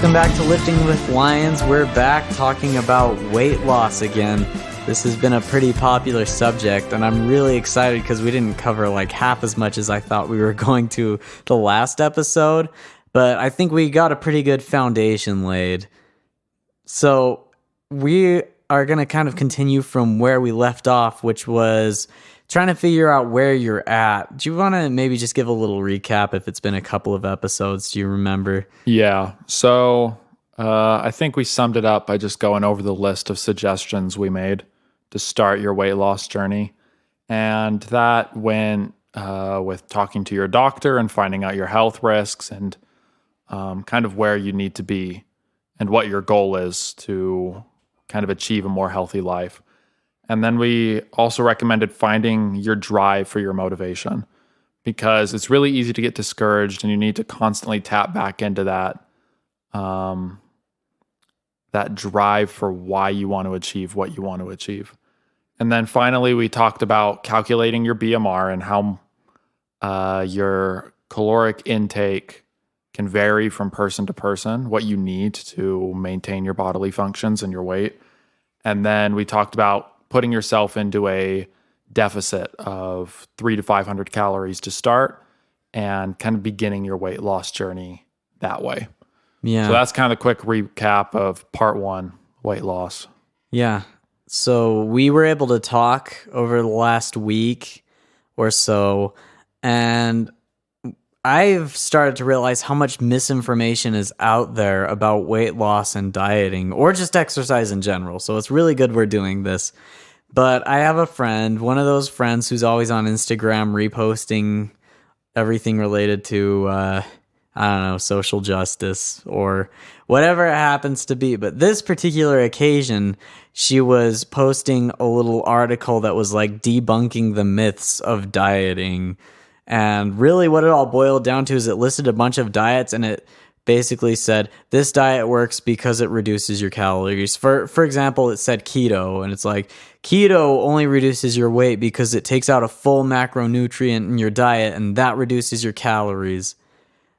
Welcome back to Lifting with Lions. We're back talking about weight loss again. This has been a pretty popular subject, and I'm really excited because we didn't cover like half as much as I thought we were going to the last episode, but I think we got a pretty good foundation laid. So we are going to kind of continue from where we left off, which was trying to figure out where you're at. Do you want to maybe just give a little recap if it's been a couple of episodes? Do you remember? Yeah. So I think we summed it up by just going over the list of suggestions we made to start your weight loss journey. And that went with talking to your doctor and finding out your health risks and kind of where you need to be and what your goal is to kind of achieve a more healthy life. And then we also recommended finding your drive for your motivation, because it's really easy to get discouraged and you need to constantly tap back into that drive for why you want to achieve what you want to achieve. And then finally, we talked about calculating your BMR and how your caloric intake can vary from person to person, what you need to maintain your bodily functions and your weight. And then we talked about putting yourself into a deficit of 300 to 500 calories to start and kind of beginning your weight loss journey that way. Yeah. So that's kind of a quick recap of part 1, weight loss. Yeah. So we were able to talk over the last week or so, and I've started to realize how much misinformation is out there about weight loss and dieting, or just exercise in general. So it's really good we're doing this. But I have a friend, one of those friends who's always on Instagram reposting everything related to, I don't know, social justice or whatever it happens to be. But this particular occasion, she was posting a little article that was like debunking the myths of dieting. And really what it all boiled down to is it listed a bunch of diets, and it basically said, this diet works because it reduces your calories. For example, it said keto, and it's like, keto only reduces your weight because it takes out a full macronutrient in your diet, and that reduces your calories.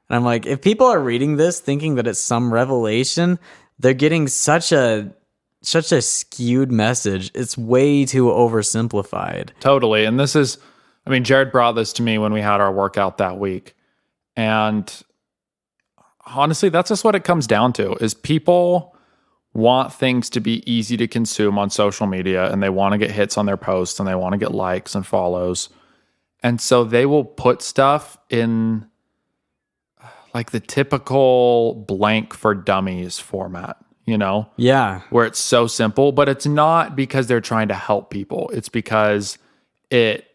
And I'm like, if people are reading this thinking that it's some revelation, they're getting such a skewed message. It's way too oversimplified. Totally. And this is, I mean, Jared brought this to me when we had our workout that week. And honestly, that's just what it comes down to, is people want things to be easy to consume on social media, and they want to get hits on their posts, and they want to get likes and follows. And so they will put stuff in like the typical blank for dummies format, you know? Yeah. Where it's so simple, but it's not because they're trying to help people. It's because it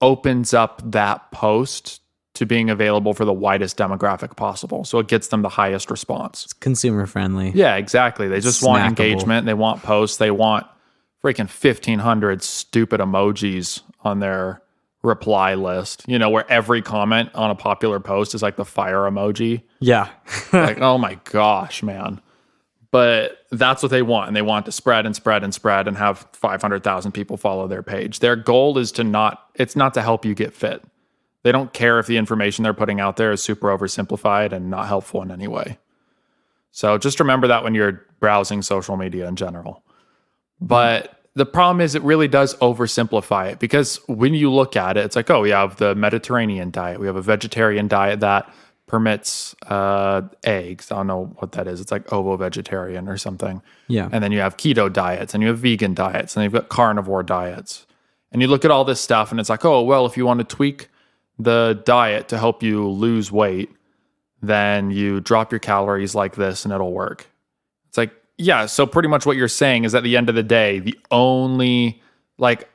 opens up that post to being available for the widest demographic possible. So it gets them the highest response. It's consumer friendly. Yeah, exactly. They just want engagement. They want posts. They want freaking 1,500 stupid emojis on their reply list, you know, where every comment on a popular post is like the fire emoji. Yeah. Like, oh my gosh, man. But that's what they want. And they want to spread and spread and spread and have 500,000 people follow their page. Their goal is it's not to help you get fit. They don't care if the information they're putting out there is super oversimplified and not helpful in any way. So just remember that when you're browsing social media in general. But the problem is it really does oversimplify it, because when you look at it, it's like, oh, we have the Mediterranean diet. We have a vegetarian diet that permits eggs. I don't know what that is. It's like ovo-vegetarian or something. Yeah. And then you have keto diets, and you have vegan diets, and you've got carnivore diets. And you look at all this stuff, and it's like, oh, well, if you want to tweak the diet to help you lose weight, then you drop your calories like this and it'll work. It's like, yeah, so pretty much what you're saying is at the end of the day, the only, like,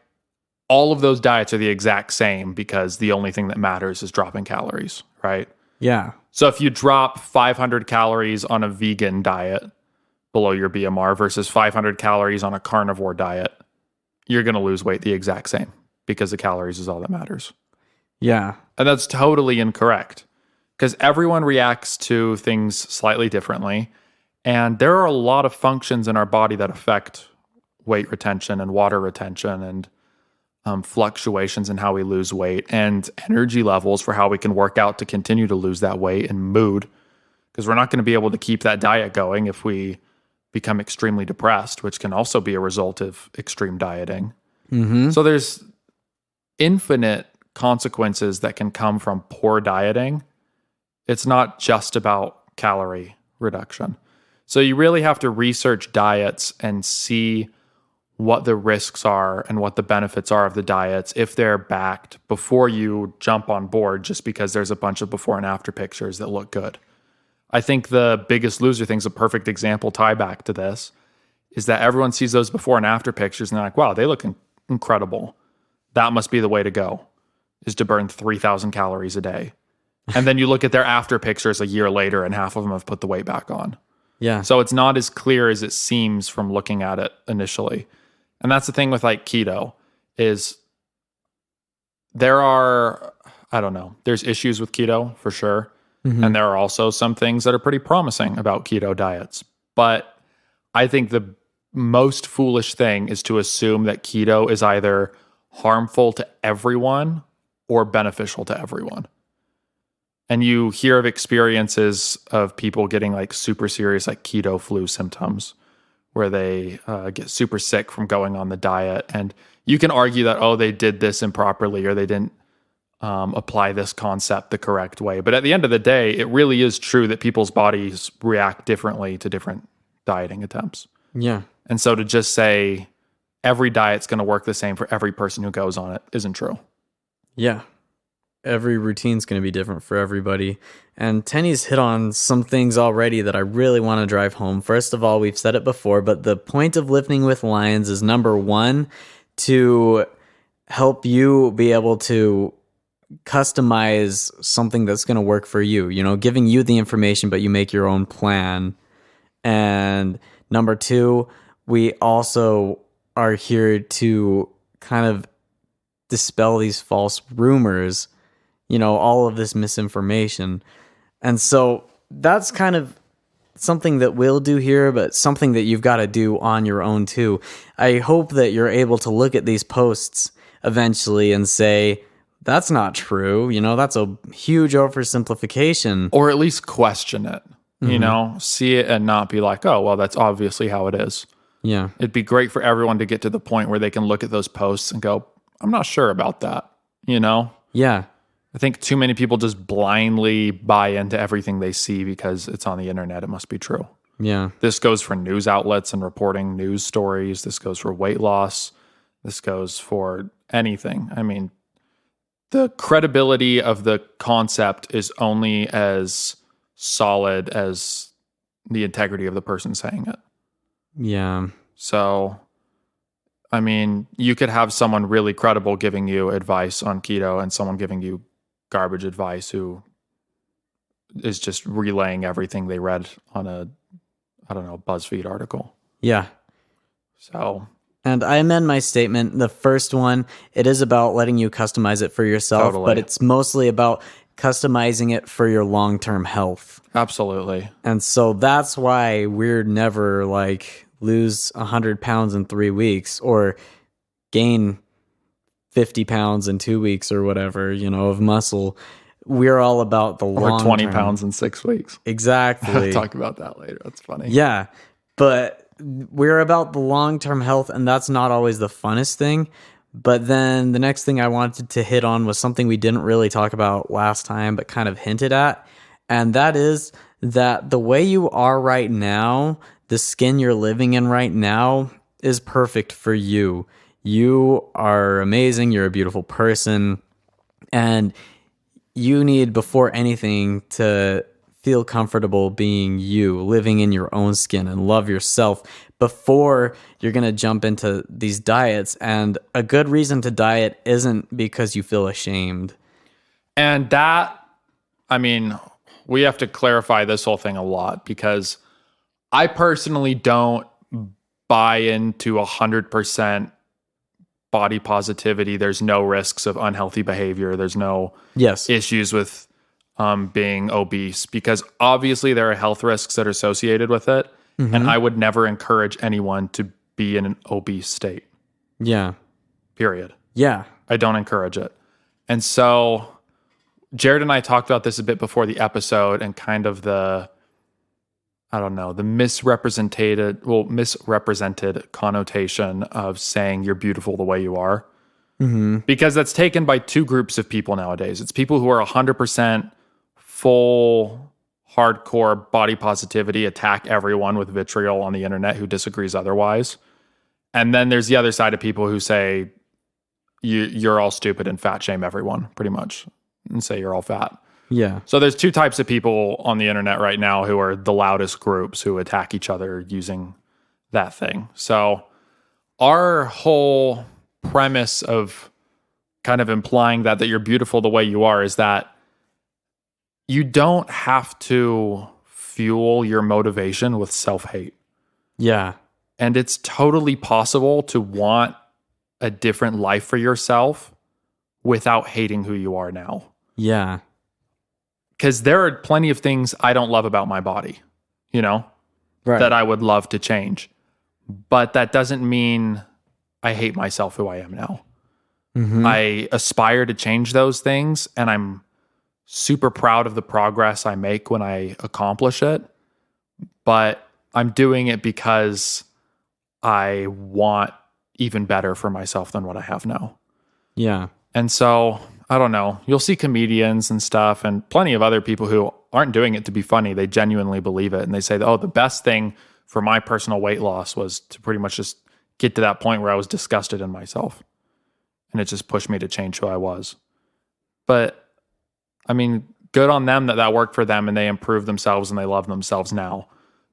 all of those diets are the exact same because the only thing that matters is dropping calories, right? Yeah. So if you drop 500 calories on a vegan diet below your BMR versus 500 calories on a carnivore diet, you're going to lose weight the exact same because the calories is all that matters. Yeah. And that's totally incorrect, because everyone reacts to things slightly differently. And there are a lot of functions in our body that affect weight retention and water retention and fluctuations in how we lose weight and energy levels for how we can work out to continue to lose that weight and mood because we're not going to be able to keep that diet going if we become extremely depressed, which can also be a result of extreme dieting. So there's infinite consequences that can come from poor dieting. It's not just about calorie reduction. So you really have to research diets and see what the risks are and what the benefits are of the diets, if they're backed, before you jump on board just because there's a bunch of before and after pictures that look good. I think the Biggest Loser thing's a perfect example, tie back to this, is that everyone sees those before and after pictures and they're like, wow, they look incredible. That must be the way to go, is to burn 3,000 calories a day. And then you look at their after pictures a year later and half of them have put the weight back on. Yeah. So it's not as clear as it seems from looking at it initially. And that's the thing with like keto, is there are, I don't know, there's issues with keto for sure. And there are also some things that are pretty promising about keto diets. But I think the most foolish thing is to assume that keto is either harmful to everyone or beneficial to everyone. And you hear of experiences of people getting like super serious like keto flu symptoms, where they get super sick from going on the diet. And you can argue that, oh, they did this improperly or they didn't apply this concept the correct way. But at the end of the day, it really is true that people's bodies react differently to different dieting attempts. Yeah. And so to just say every diet's going to work the same for every person who goes on it isn't true. Yeah. Every routine's going to be different for everybody. And Tenny's hit on some things already that I really want to drive home. First of all, we've said it before, but the point of Lifting with Lions is, number one, to help you be able to customize something that's going to work for you, you know, giving you the information, but you make your own plan. And number two, we also are here to kind of dispel these false rumors, you know, all of this misinformation. And so that's kind of something that we'll do here, but something that you've got to do on your own too. I hope that you're able to look at these posts eventually and say, that's not true. You know, that's a huge oversimplification. Or at least question it, you know, see it and not be like, oh, well, that's obviously how it is. Yeah. It'd be great for everyone to get to the point where they can look at those posts and go, I'm not sure about that, you know? Yeah. I think too many people just blindly buy into everything they see because it's on the internet. It must be true. Yeah. This goes for news outlets and reporting news stories. This goes for weight loss. This goes for anything. I mean, the credibility of the concept is only as solid as the integrity of the person saying it. Yeah. So, I mean, you could have someone really credible giving you advice on keto and someone giving you garbage advice who is just relaying everything they read on a, I don't know, BuzzFeed article. Yeah. So, and I amend my statement. The first one, it is about letting you customize it for yourself, Totally. but it's mostly about customizing it for your long-term health. absolutely. And so that's why we're never like lose 100 pounds in 3 weeks or gain 50 pounds in 2 weeks or whatever, you know, of muscle. We're all about the long Or 20 term. pounds in 6 weeks. Exactly. Talk about that later. That's funny. Yeah. But we're about the long-term health, and that's not always the funnest thing. But then the next thing I wanted to hit on was something we didn't really talk about last time, but kind of hinted at. And that is that the way you are right now, the skin you're living in right now, is perfect for you. You are amazing. You're a beautiful person. And you need, before anything, to feel comfortable being you, living in your own skin, and love yourself before you're going to jump into these diets. And a good reason to diet isn't because you feel ashamed. And that, I mean, we have to clarify this whole thing a lot because I personally don't buy into 100% body positivity. There's no risks of unhealthy behavior. There's no Yes. issues with being obese, because obviously there are health risks that are associated with it. And I would never encourage anyone to be in an obese state, Yeah. period. Yeah. I don't encourage it. And so Jared and I talked about this a bit before the episode and kind of the I don't know, the misrepresented connotation of saying you're beautiful the way you are. Mm-hmm. Because that's taken by two groups of people nowadays. It's people who are 100% full, hardcore body positivity, attack everyone with vitriol on the internet who disagrees otherwise. And then there's the other side of people who say, you're all stupid and fat shame everyone, pretty much, and say you're all fat. Yeah. So there's two types of people on the internet right now who are the loudest groups who attack each other using that thing. So our whole premise of kind of implying that you're beautiful the way you are is that you don't have to fuel your motivation with self-hate. Yeah. And it's totally possible to want a different life for yourself without hating who you are now. Yeah. Because there are plenty of things I don't love about my body, Right. that I would love to change. But that doesn't mean I hate myself who I am now. Mm-hmm. I aspire to change those things, and I'm super proud of the progress I make when I accomplish it. But I'm doing it because I want even better for myself than what I have now. Yeah. And so, I don't know, you'll see comedians and stuff and plenty of other people who aren't doing it to be funny. They genuinely believe it. And they say, oh, the best thing for my personal weight loss was to pretty much just get to that point where I was disgusted in myself. And it just pushed me to change who I was. But, I mean, good on them that worked for them and they improved themselves and they love themselves now.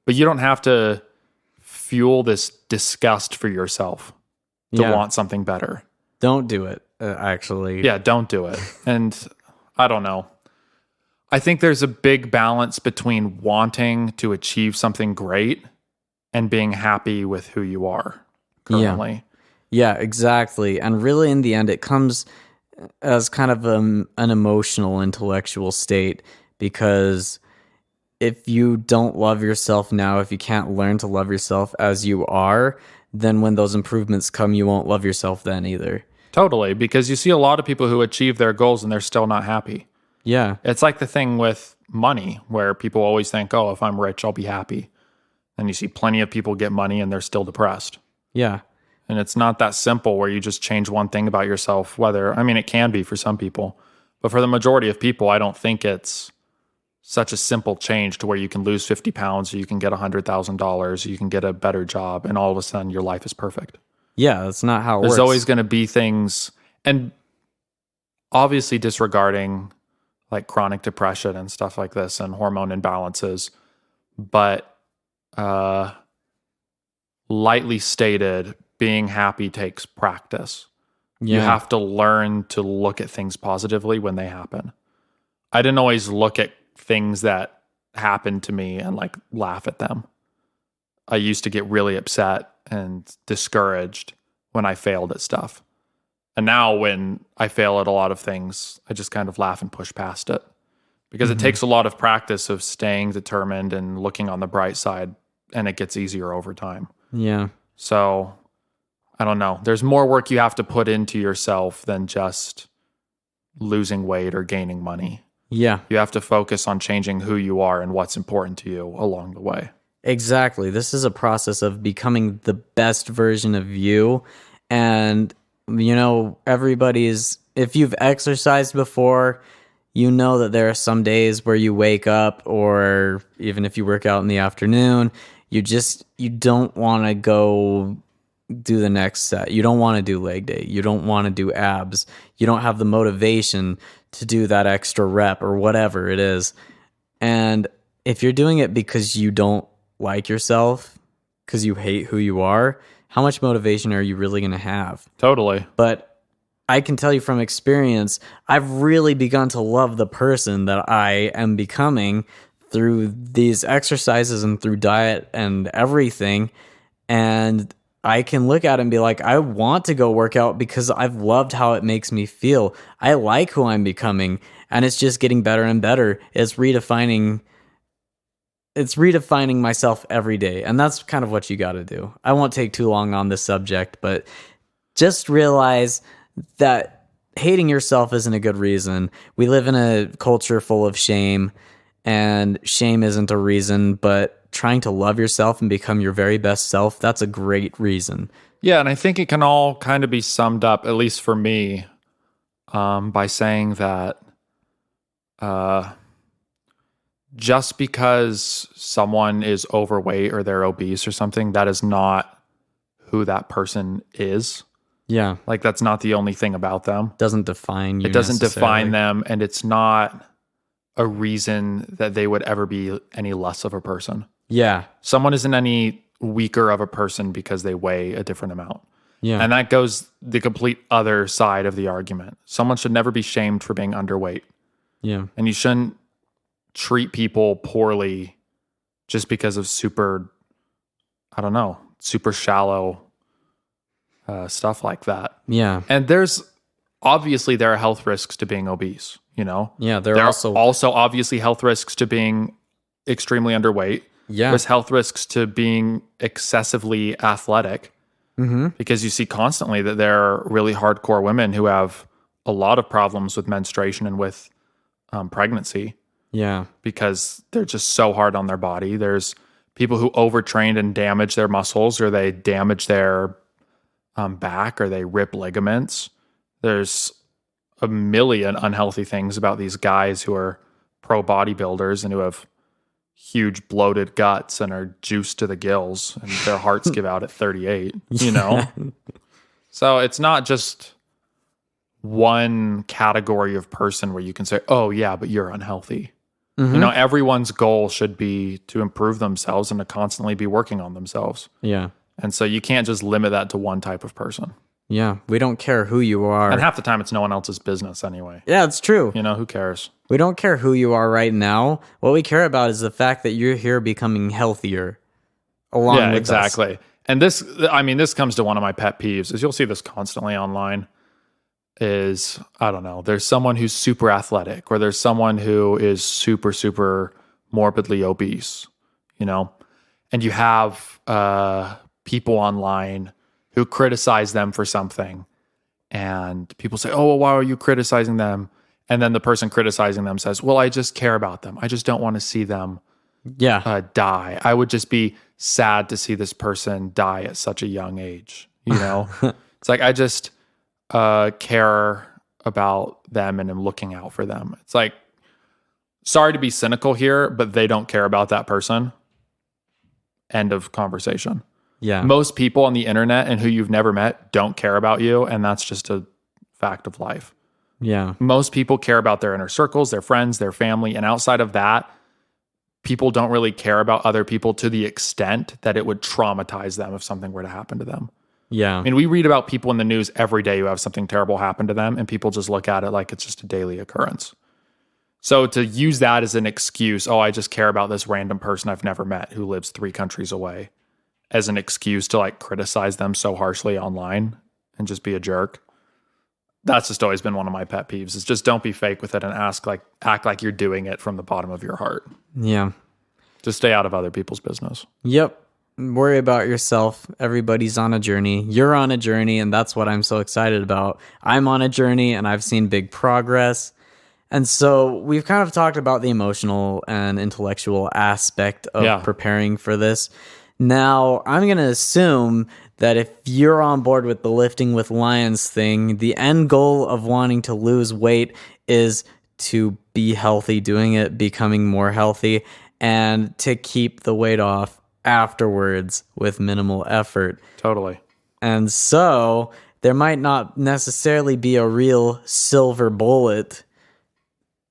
But you don't have to fuel this disgust for yourself to want something better. Don't do it, actually. Yeah, don't do it. And I don't know. I think there's a big balance between wanting to achieve something great and being happy with who you are currently. Yeah, exactly. And really, in the end, it comes as kind of an emotional, intellectual state, because if you don't love yourself now, if you can't learn to love yourself as you are, then when those improvements come, you won't love yourself then either. Totally, because you see a lot of people who achieve their goals and they're still not happy. Yeah. It's like the thing with money, where people always think, oh, if I'm rich, I'll be happy. And you see plenty of people get money and they're still depressed. Yeah. And it's not that simple where you just change one thing about yourself, it can be for some people, but for the majority of people, I don't think it's such a simple change to where you can lose 50 pounds or you can get $100,000, you can get a better job, and all of a sudden your life is perfect. Yeah, that's not how it works. There's always going to be things, and obviously disregarding like chronic depression and stuff like this and hormone imbalances, but lightly stated, being happy takes practice. Yeah. You have to learn to look at things positively when they happen. I didn't always look at things that happened to me and like laugh at them. I used to get really upset and discouraged when I failed at stuff. And now when I fail at a lot of things, I just kind of laugh and push past it. Because it takes a lot of practice of staying determined and looking on the bright side, and it gets easier over time. Yeah. So, I don't know. There's more work you have to put into yourself than just losing weight or gaining money. Yeah. You have to focus on changing who you are and what's important to you along the way. Exactly. This is a process of becoming the best version of you. And, if you've exercised before, you know that there are some days where you wake up, or even if you work out in the afternoon, you don't want to go do the next set. You don't want to do leg day. You don't want to do abs. You don't have the motivation to do that extra rep or whatever it is. And if you're doing it because you don't like yourself, because you hate who you are, how much motivation are you really going to have? Totally. But I can tell you from experience, I've really begun to love the person that I am becoming through these exercises and through diet and everything. And I can look at it and be like, I want to go work out because I've loved how it makes me feel. I like who I'm becoming, and it's just getting better and better. It's redefining myself every day. And that's kind of what you got to do. I won't take too long on this subject, but just realize that hating yourself isn't a good reason. We live in a culture full of shame, and shame isn't a reason, but trying to love yourself and become your very best self, that's a great reason. Yeah, and I think it can all kind of be summed up, at least for me, by saying that just because someone is overweight or they're obese or something, that is not who that person is. Yeah. Like, that's not the only thing about them. Doesn't define you. It doesn't necessarily. define them, and it's not a reason that they would ever be any less of a person. Yeah. Someone isn't any weaker of a person because they weigh a different amount. Yeah. And that goes the complete other side of the argument. Someone should never be shamed for being underweight. Yeah. And you shouldn't treat people poorly just because of super shallow stuff like that. Yeah. And there are health risks to being obese, you know? Yeah. There are also obviously health risks to being extremely underweight. Yeah. There's health risks to being excessively athletic, because you see constantly that there are really hardcore women who have a lot of problems with menstruation and with pregnancy. Yeah. Because they're just so hard on their body. There's people who overtrained and damage their muscles, or they damage their back, or they rip ligaments. There's a million unhealthy things about these guys who are pro bodybuilders and who have huge bloated guts and are juiced to the gills, and their hearts give out at 38, you know? So it's not just one category of person where you can say, oh yeah, but you're unhealthy. You know, everyone's goal should be to improve themselves and to constantly be working on themselves. Yeah. And so you can't just limit that to one type of person. Yeah. We don't care who you are. And half the time it's no one else's business anyway. Yeah, it's true. You know, who cares? We don't care who you are right now. What we care about is the fact that you're here becoming healthier along with us. Exactly. And this comes to one of my pet peeves, is you'll see this constantly online, is, I don't know, there's someone who's super athletic, or there's someone who is super, super morbidly obese, you know, and you have people online who criticize them for something, and people say, oh, well, why are you criticizing them? And then the person criticizing them says, well, I just care about them. I just don't want to see them die. I would just be sad to see this person die at such a young age. You know, it's like, I just care about them and am looking out for them. It's like, sorry to be cynical here, but they don't care about that person. End of conversation. Yeah. Most people on the internet and who you've never met don't care about you, and that's just a fact of life. Yeah. Most people care about their inner circles, their friends, their family, and outside of that, people don't really care about other people to the extent that it would traumatize them if something were to happen to them. Yeah. I mean, we read about people in the news every day who have something terrible happen to them, and people just look at it like it's just a daily occurrence. So to use that as an excuse, oh, I just care about this random person I've never met who lives 3 countries away, as an excuse to like criticize them so harshly online and just be a jerk. That's just always been one of my pet peeves, is just don't be fake with it and act like you're doing it from the bottom of your heart. Yeah. Just stay out of other people's business. Yep. Worry about yourself. Everybody's on a journey. You're on a journey, and that's what I'm so excited about. I'm on a journey, and I've seen big progress. And so we've kind of talked about the emotional and intellectual aspect of preparing for this. Now, I'm going to assume that if you're on board with the lifting with lions thing, the end goal of wanting to lose weight is to be healthy, doing it, becoming more healthy, and to keep the weight off afterwards with minimal effort. Totally. And so there might not necessarily be a real silver bullet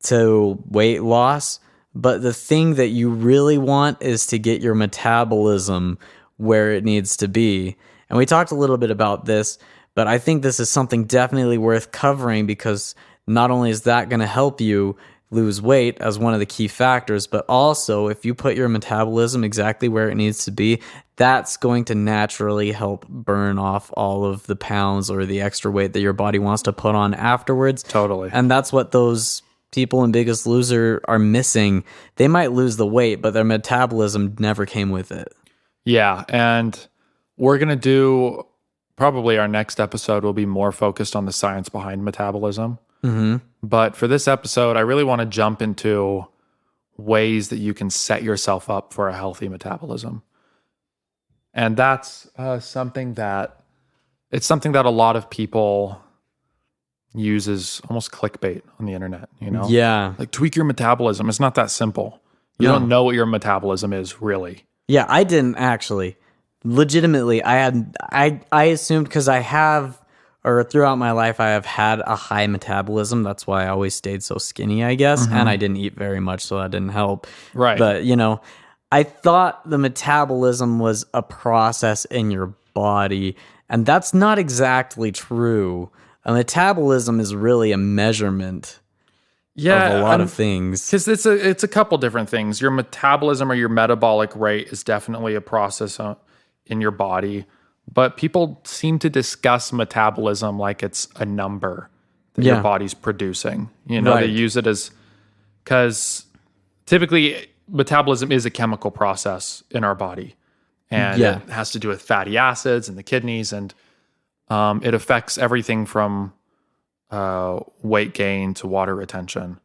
to weight loss, but the thing that you really want is to get your metabolism where it needs to be. And we talked a little bit about this, but I think this is something definitely worth covering, because not only is that going to help you lose weight as one of the key factors, but also if you put your metabolism exactly where it needs to be, that's going to naturally help burn off all of the pounds or the extra weight that your body wants to put on afterwards. Totally. And that's what those people in Biggest Loser are missing. They might lose the weight, but their metabolism never came with it. Yeah, and we're going to do, probably our next episode will be more focused on the science behind metabolism. Mm-hmm. But for this episode, I really want to jump into ways that you can set yourself up for a healthy metabolism. And that's something that a lot of people use as almost clickbait on the internet, Yeah. Like tweak your metabolism. It's not that simple. You don't know what your metabolism is really. Yeah, I didn't actually. Legitimately, I assumed because throughout my life, I have had a high metabolism. That's why I always stayed so skinny, I guess. And I didn't eat very much, so that didn't help. Right. But, I thought the metabolism was a process in your body, and that's not exactly true. A metabolism is really a measurement of a lot of things. Because it's a couple different things. Your metabolism or your metabolic rate is definitely a process in your body, but people seem to discuss metabolism like it's a number that your body's producing. They use it as, because typically metabolism is a chemical process in our body, and it has to do with fatty acids in the kidneys, and it affects everything from weight gain to water retention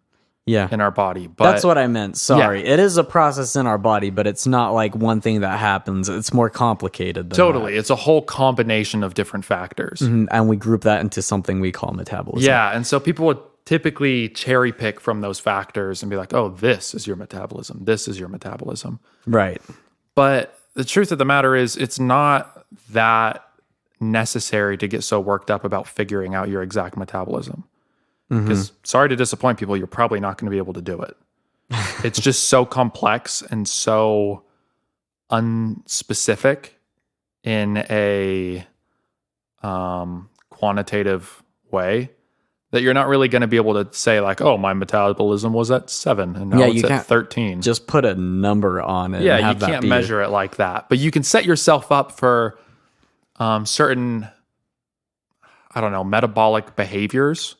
in our body. But that's what I meant. Sorry. It is a process in our body, but it's not like one thing that happens. It's more complicated than that. It's a whole combination of different factors. And we group that into something we call metabolism. Yeah, and so people would typically cherry pick from those factors and be like, oh, this is your metabolism. This is your metabolism. Right. But the truth of the matter is, it's not that necessary to get so worked up about figuring out your exact metabolism. Because sorry to disappoint people, you're probably not going to be able to do it. It's just so complex and so unspecific in a quantitative way that you're not really going to be able to say like, oh, my metabolism was at 7 and now it's at 13. Just put a number on it. Yeah, you can't measure it like that. But you can set yourself up for certain, metabolic behaviors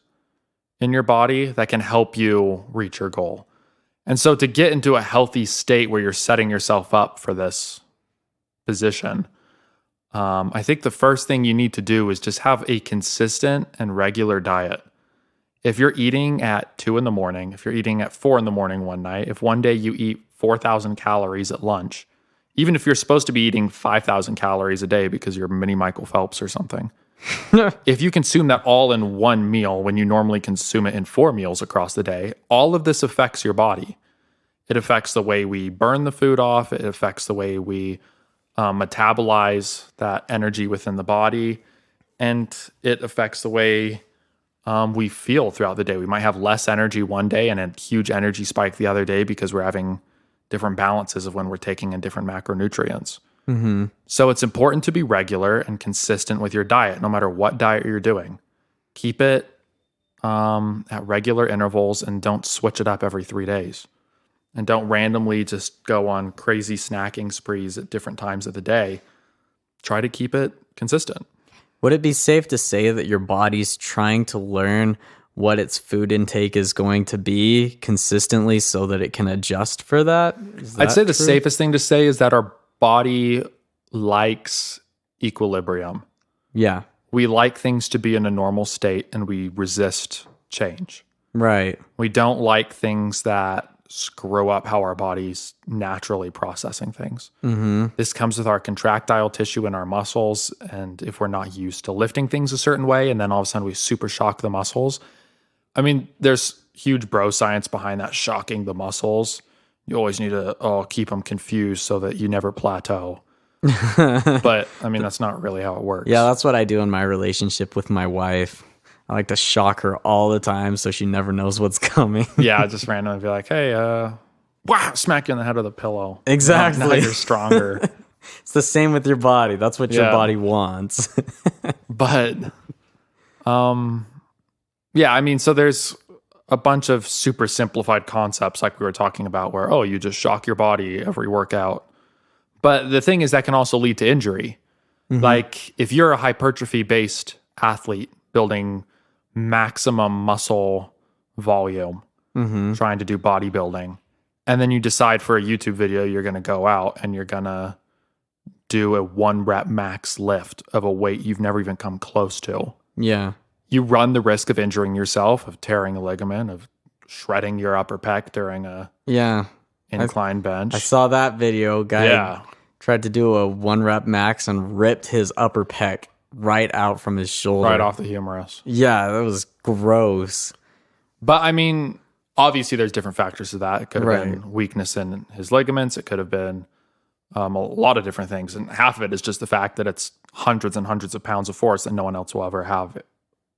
in your body that can help you reach your goal. And so to get into a healthy state where you're setting yourself up for this position, I think the first thing you need to do is just have a consistent and regular diet. If you're eating at 2 a.m, if you're eating at 4 a.m. one night, if one day you eat 4,000 calories at lunch, even if you're supposed to be eating 5,000 calories a day because you're mini Michael Phelps or something, if you consume that all in one meal when you normally consume it in 4 meals across the day, all of this affects your body. It affects the way we burn the food off. It affects the way we metabolize that energy within the body. And it affects the way we feel throughout the day. We might have less energy one day and a huge energy spike the other day because we're having different balances of when we're taking in different macronutrients. So it's important to be regular and consistent with your diet, no matter what diet you're doing. Keep it at regular intervals and don't switch it up every 3 days. And don't randomly just go on crazy snacking sprees at different times of the day. Try to keep it consistent. Would it be safe to say that your body's trying to learn what its food intake is going to be consistently so that it can adjust for that? I'd say the safest thing to say is that our body likes equilibrium. Yeah. We like things to be in a normal state and we resist change. Right. We don't like things that screw up how our body's naturally processing things. This comes with our contractile tissue in our muscles, and if we're not used to lifting things a certain way and then all of a sudden we super shock the muscles. I mean, there's huge bro science behind that, shocking the muscles. You always need to keep them confused so that you never plateau. But I mean, that's not really how it works. Yeah, that's what I do in my relationship with my wife. I like to shock her all the time so she never knows what's coming. Yeah, just randomly be like, hey, wow, smack you in the head with a pillow. Exactly. Now you're stronger. It's the same with your body. That's what your body wants. But, yeah, I mean, so there's a bunch of super simplified concepts like we were talking about where, you just shock your body every workout. But the thing is that can also lead to injury. Like if you're a hypertrophy-based athlete building maximum muscle volume, trying to do bodybuilding, and then you decide for a YouTube video you're going to go out and you're going to do a 1 rep max lift of a weight you've never even come close to. Yeah. You run the risk of injuring yourself, of tearing a ligament, of shredding your upper pec during a incline bench. I saw that video. Guy Yeah, tried to do a 1 rep max and ripped his upper pec right out from his shoulder. right off the humerus. Yeah, that was gross. But I mean, obviously, there's different factors to that. It could have Right. been weakness in his ligaments. It could have been a lot of different things. And half of it is just the fact that it's hundreds and hundreds of pounds of force that no one else will ever have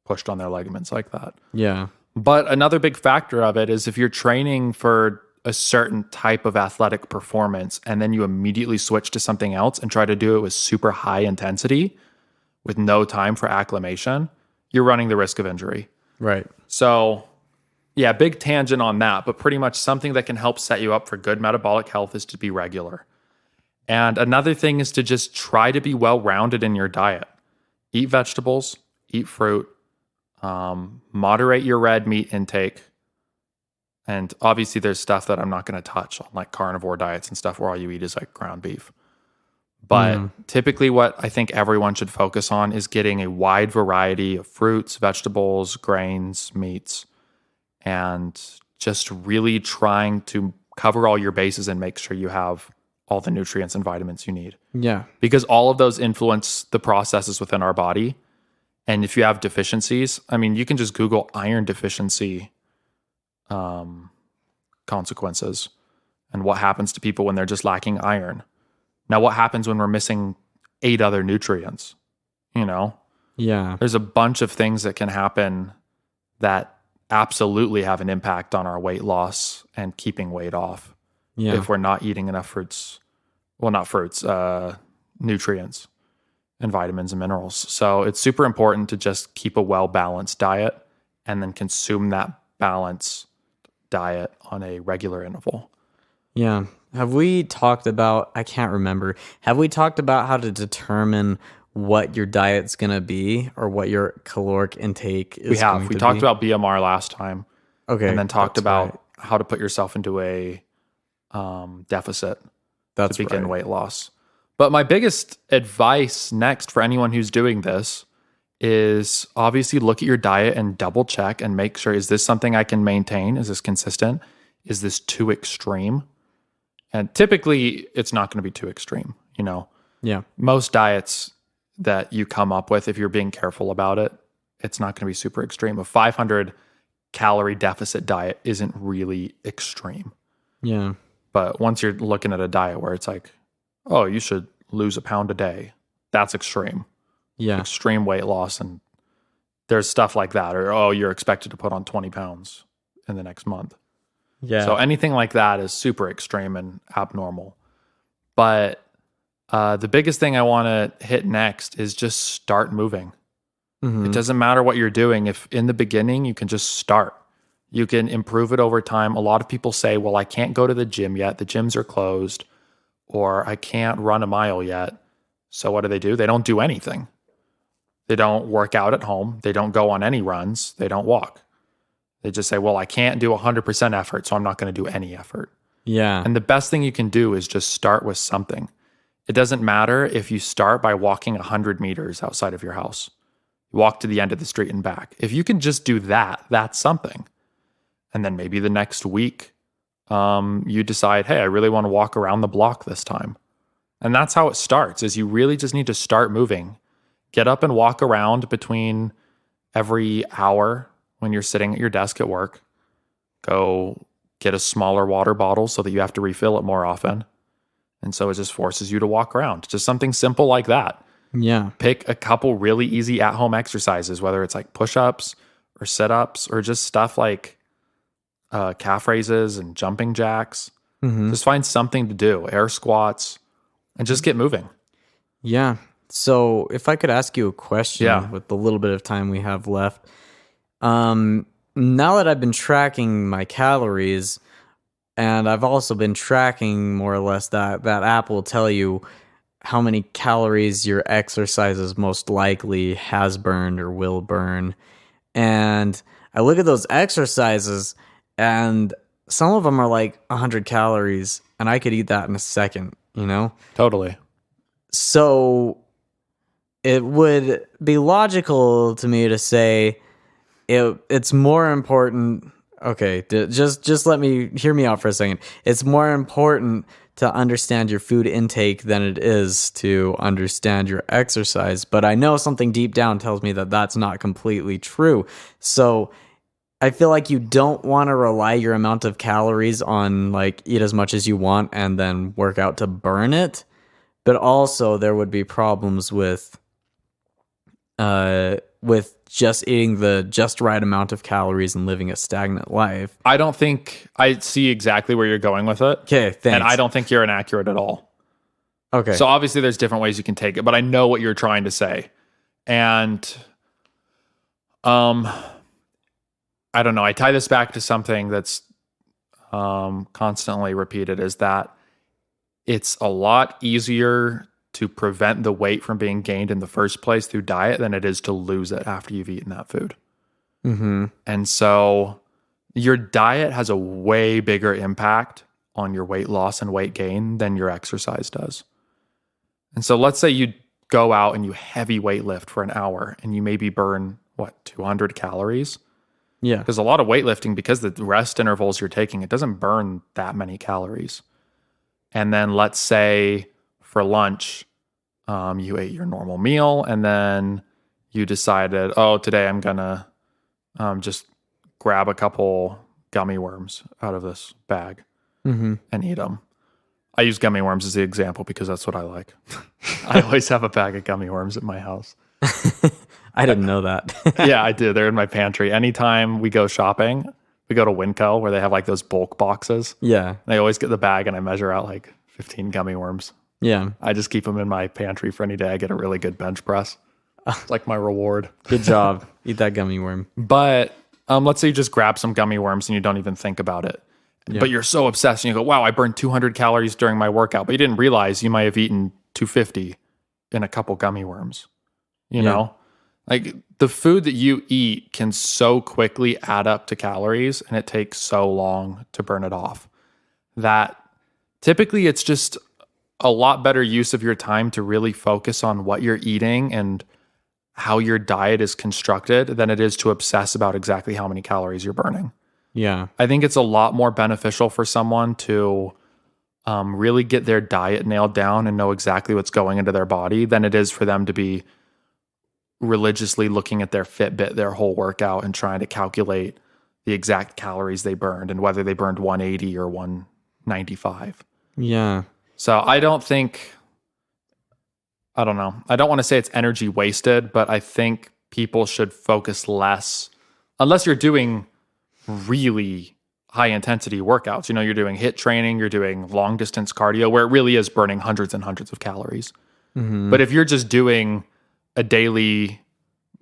pushed on their ligaments like that. Yeah. But another big factor of it is if you're training for a certain type of athletic performance and then you immediately switch to something else and try to do it with super high intensity with no time for acclimation, you're running the risk of injury. Right. So, yeah, big tangent on that, but pretty much something that can help set you up for good metabolic health is to be regular. And another thing is to just try to be well-rounded in your diet. Eat vegetables, eat fruit, moderate your red meat intake. And obviously there's stuff that I'm not going to touch on, like carnivore diets and stuff where all you eat is like ground beef. But typically what I think everyone should focus on is getting a wide variety of fruits, vegetables, grains, meats, and just really trying to cover all your bases and make sure you have all the nutrients and vitamins you need. Yeah. Because all of those influence the processes within our body. And if you have deficiencies, I mean, you can just Google iron deficiency consequences and what happens to people when they're just lacking iron. Now, what happens when we're missing 8 other nutrients? You know, Yeah. there's a bunch of things that can happen that absolutely have an impact on our weight loss and keeping weight off Yeah. if we're not eating enough fruits. Well, not fruits, nutrients and vitamins and minerals. So it's super important to just keep a well-balanced diet and then consume that balanced diet on a regular interval. Yeah. Have we talked about, I can't remember, have we talked about how to determine what your diet's going to be or what your caloric intake is? We have. going We to talked be? about BMR last time. Okay. And then talked that's about right. how to put yourself into a deficit That's to begin right. weight loss. But my biggest advice next for anyone who's doing this is obviously look at your diet and double check and make sure, is this something I can maintain? Is this consistent? Is this too extreme? And typically it's not going to be too extreme. You know, Yeah. most diets that you come up with, if you're being careful about it, it's not going to be super extreme. A 500 calorie deficit diet isn't really extreme. Yeah. But once you're looking at a diet where it's like, oh, you should lose a pound a day, that's extreme. Yeah. Extreme weight loss. And there's stuff like that. Or, oh, you're expected to put on 20 pounds in the next month. Yeah. So anything like that is super extreme and abnormal. But the biggest thing I want to hit next is just start moving. Mhm. It doesn't matter what you're doing. If in the beginning you can just start, you can improve it over time. A lot of people say, well, I can't go to the gym yet. The gyms are closed, or I can't run a mile yet. So what do? They don't do anything. They don't work out at home. They don't go on any runs. They don't walk. They just say, well, I can't do 100% effort, so I'm not going to do any effort. Yeah. And the best thing you can do is just start with something. It doesn't matter if you start by walking 100 meters outside of your house. You walk to the end of the street and back. If you can just do that, that's something. And then maybe the next week, you decide, hey, I really want to walk around the block this time. And that's how it starts, is you really just need to start moving. Get up and walk around between every hour when you're sitting at your desk at work. Go get a smaller water bottle so that you have to refill it more often. And so it just forces you to walk around. Just something simple like that. Yeah. Pick a couple really easy at-home exercises, whether it's like push-ups or sit-ups or just stuff like calf raises and jumping jacks. Mhm. Just find something to do, air squats, and just get moving. Yeah. So if I could ask you a question Yeah. with the little bit of time we have left. Now that I've been tracking my calories, and I've also been tracking more or less that app will tell you how many calories your exercises most likely has burned or will burn. And I look at those exercises and some of them are like 100 calories and I could eat that in a second, you know? Totally. So it would be logical to me to say it's more important Okay, just let me hear me out for a second. It's more important to understand your food intake than it is to understand your exercise, but I know something deep down tells me that that's not completely true. So I feel like you don't want to rely your amount of calories on like eat as much as you want and then work out to burn it, but also there would be problems with just eating the just right amount of calories and living a stagnant life. I don't think I see exactly where you're going with it. Okay, thanks. And I don't think you're inaccurate at all. Okay. So obviously there's different ways you can take it, but I know what you're trying to say. And I don't know. I tie this back to something that's constantly repeated, is that it's a lot easier to prevent the weight from being gained in the first place through diet than it is to lose it after you've eaten that food. Mm-hmm. And so your diet has a way bigger impact on your weight loss and weight gain than your exercise does. And so let's say you go out and you heavy weight lift for an hour and you maybe burn, 200 calories? Yeah. Because a lot of weightlifting, because the rest intervals you're taking, it doesn't burn that many calories. And then let's say for lunch, you ate your normal meal and then you decided, today I'm going to just grab a couple gummy worms out of this bag and eat them. I use gummy worms as the example because that's what I like. I always have a bag of gummy worms at my house. I didn't know that. Yeah, I do. They're in my pantry. Anytime we go shopping, we go to Winco where they have like those bulk boxes. Yeah. And I always get the bag and I measure out like 15 gummy worms. Yeah. I just keep them in my pantry for any day I get a really good bench press. It's like my reward. Good job. Eat that gummy worm. But let's say you just grab some gummy worms and you don't even think about it. Yeah. But you're so obsessed and you go, wow, I burned 200 calories during my workout. But you didn't realize you might have eaten 250 in a couple gummy worms. You know? Like the food that you eat can so quickly add up to calories and it takes so long to burn it off that typically it's just a lot better use of your time to really focus on what you're eating and how your diet is constructed than it is to obsess about exactly how many calories you're burning. Yeah. I think it's a lot more beneficial for someone to really get their diet nailed down and know exactly what's going into their body than it is for them to be religiously looking at their Fitbit their whole workout and trying to calculate the exact calories they burned and whether they burned 180 or 195. Yeah. So I don't know. I don't want to say it's energy wasted, but I think people should focus less, unless you're doing really high intensity workouts. You know, you're doing HIIT training, you're doing long distance cardio where it really is burning hundreds and hundreds of calories. Mm-hmm. But if you're just doing a daily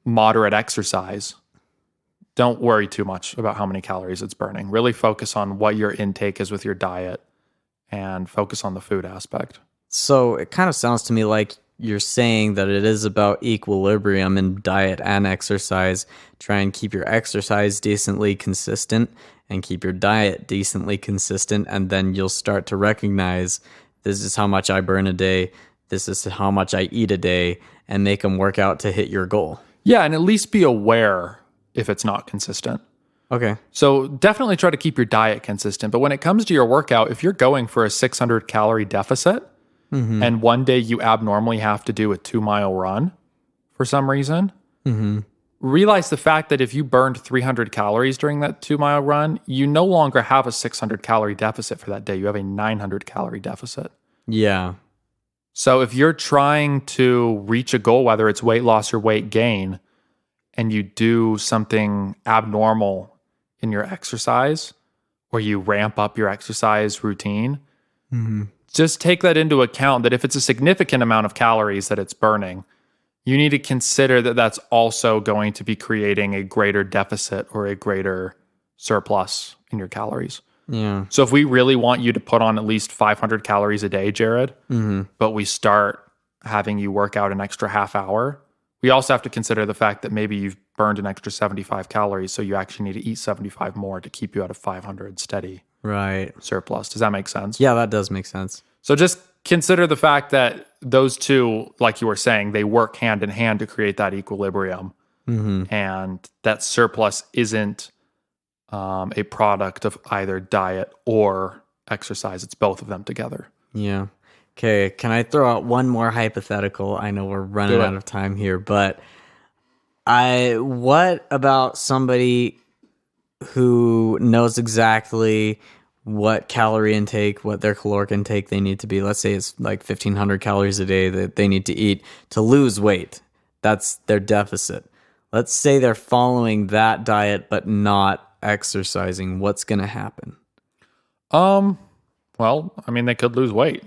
moderate exercise, don't worry too much about how many calories it's burning. Really focus on what your intake is with your diet and focus on the food aspect. So it kind of sounds to me like you're saying that it is about equilibrium in diet and exercise. Try and keep your exercise decently consistent and keep your diet decently consistent, and then you'll start to recognize this is how much I burn a day, this is how much I eat a day, and make them work out to hit your goal. Yeah, and at least be aware if it's not consistent. Okay. So definitely try to keep your diet consistent. But when it comes to your workout, if you're going for a 600 calorie deficit and one day you abnormally have to do a 2-mile run for some reason, realize the fact that if you burned 300 calories during that 2-mile run, you no longer have a 600 calorie deficit for that day. You have a 900 calorie deficit. Yeah. So if you're trying to reach a goal, whether it's weight loss or weight gain, and you do something abnormal in your exercise, or you ramp up your exercise routine, just take that into account that if it's a significant amount of calories that it's burning, you need to consider that that's also going to be creating a greater deficit or a greater surplus in your calories. Yeah. So if we really want you to put on at least 500 calories a day, Jared, but we start having you work out an extra half hour, we also have to consider the fact that maybe you've burned an extra 75 calories, so you actually need to eat 75 more to keep you at a 500 steady surplus. Does that make sense? Yeah, that does make sense. So just consider the fact that those two, like you were saying, they work hand in hand to create that equilibrium. And that surplus isn't a product of either diet or exercise. It's both of them together. Yeah. Okay, can I throw out one more hypothetical? I know we're running Do out it. of time here, but what about somebody who knows exactly what calorie intake, what their caloric intake they need to be? Let's say it's like 1,500 calories a day that they need to eat to lose weight. That's their deficit. Let's say they're following that diet but not exercising. What's going to happen? Well, I mean, they could lose weight.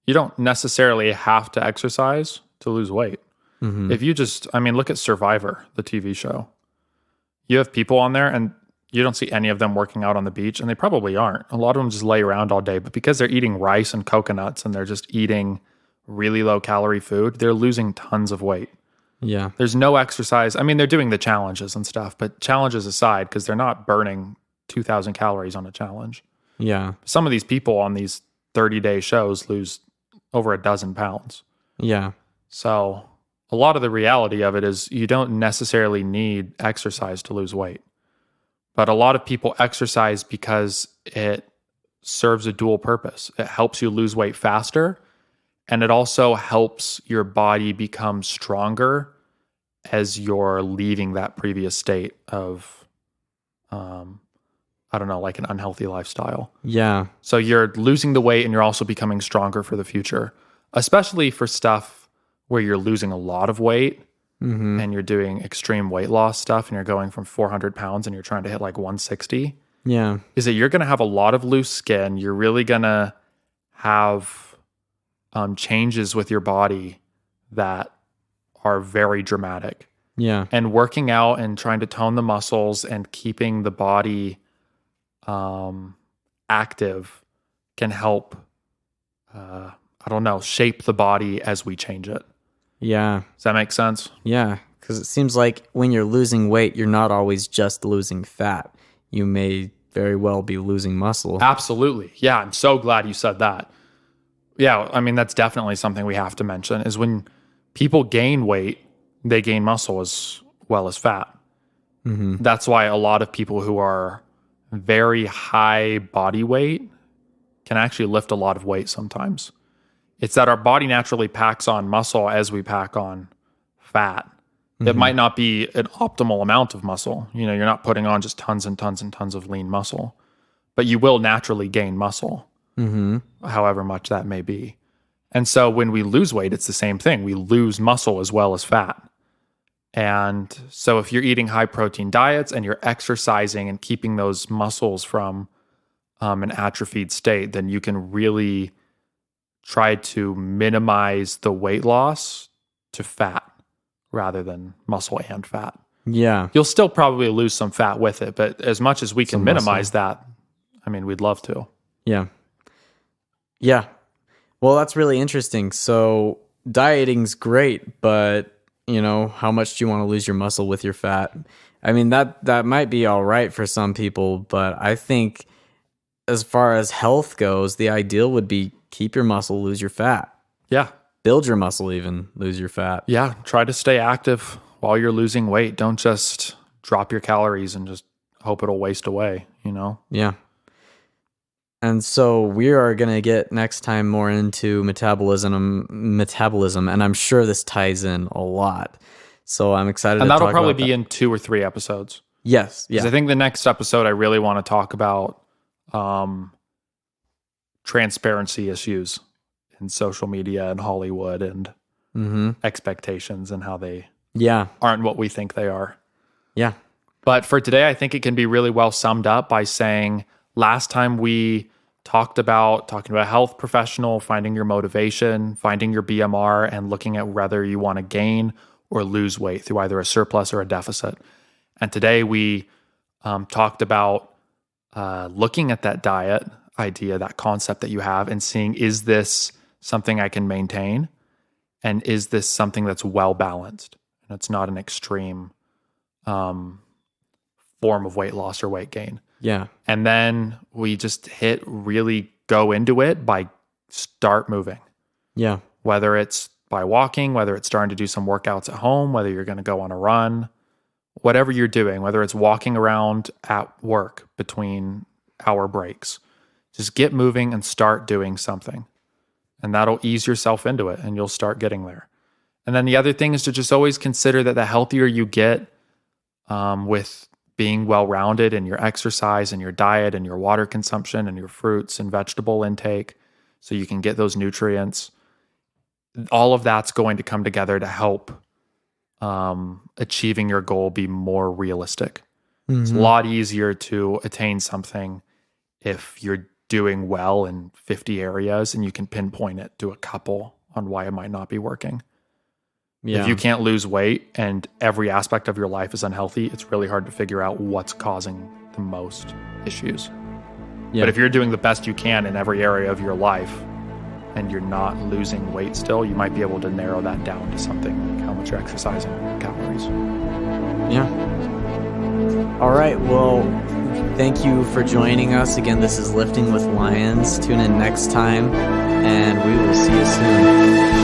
You don't necessarily have to exercise to lose weight. If you just, I mean, look at Survivor, the TV show. You have people on there and you don't see any of them working out on the beach, and they probably aren't. A lot of them just lay around all day, but because they're eating rice and coconuts and they're just eating really low calorie food, they're losing tons of weight. Yeah. There's no exercise. I mean, they're doing the challenges and stuff, but challenges aside, because they're not burning 2,000 calories on a challenge. Yeah. Some of these people on these 30-day shows lose over a dozen pounds. Yeah. So a lot of the reality of it is you don't necessarily need exercise to lose weight. But a lot of people exercise because it serves a dual purpose. It helps you lose weight faster, and it also helps your body become stronger as you're leaving that previous state of, I don't know, like an unhealthy lifestyle. Yeah. So you're losing the weight and you're also becoming stronger for the future, especially for stuff where you're losing a lot of weight and you're doing extreme weight loss stuff and you're going from 400 pounds and you're trying to hit like 160. Yeah. Is that you're going to have a lot of loose skin. You're really going to have changes with your body that are very dramatic. Yeah. And working out and trying to tone the muscles and keeping the body active can help, I don't know, shape the body as we change it. Yeah. Does that make sense? Yeah. Because it seems like when you're losing weight, you're not always just losing fat. You may very well be losing muscle. Absolutely. Yeah, I'm so glad you said that. Yeah, I mean, that's definitely something we have to mention is when people gain weight, they gain muscle as well as fat. That's why a lot of people who are very high body weight can actually lift a lot of weight sometimes. It's that our body naturally packs on muscle as we pack on fat. It might not be an optimal amount of muscle. You know, you're not putting on just tons and tons and tons of lean muscle, but you will naturally gain muscle, however much that may be. And so when we lose weight, it's the same thing. We lose muscle as well as fat. And so if you're eating high protein diets and you're exercising and keeping those muscles from an atrophied state, then you can really try to minimize the weight loss to fat rather than muscle and fat. Yeah. You'll still probably lose some fat with it, but as much as we can Some minimize that, I mean, we'd love to. Yeah. Yeah. Well, that's really interesting. So dieting's great, but you know, how much do you want to lose your muscle with your fat? I mean, that might be all right for some people, but I think as far as health goes, the ideal would be keep your muscle, lose your fat. Yeah. Build your muscle even, lose your fat. Yeah. Try to stay active while you're losing weight. Don't just drop your calories and just hope it'll waste away, you know? Yeah. And so we are going to get next time more into metabolism, and I'm sure this ties in a lot. So I'm excited And to that'll talk probably about be that. in 2 or 3 episodes. Yes. Because Yeah. I think the next episode, I really want to talk about transparency issues in social media and Hollywood and expectations and how they Yeah. aren't what we think they are. Yeah. But for today, I think it can be really well summed up by saying last time we talking about a health professional, finding your motivation, finding your BMR, and looking at whether you want to gain or lose weight through either a surplus or a deficit. And today we talked about looking at that diet idea, that concept that you have, and seeing, is this something I can maintain? And is this something that's well balanced? And it's not an extreme form of weight loss or weight gain. Yeah. And then we just really go into it by start moving. Yeah. Whether it's by walking, whether it's starting to do some workouts at home, whether you're going to go on a run, whatever you're doing, whether it's walking around at work between hour breaks, just get moving and start doing something. And that'll ease yourself into it and you'll start getting there. And then the other thing is to just always consider that the healthier you get with being well-rounded in your exercise and your diet and your water consumption and your fruits and vegetable intake, so you can get those nutrients, all of that's going to come together to help achieving your goal be more realistic. It's a lot easier to attain something if you're doing well in 50 areas and you can pinpoint it to a couple on why it might not be working. Yeah. If you can't lose weight and every aspect of your life is unhealthy, it's really hard to figure out what's causing the most issues. Yeah. But if you're doing the best you can in every area of your life and you're not losing weight still, you might be able to narrow that down to something like how much you're exercising and calories. Yeah. All right. Well, thank you for joining us. Again, this is Lifting with Lions. Tune in next time, and we will see you soon.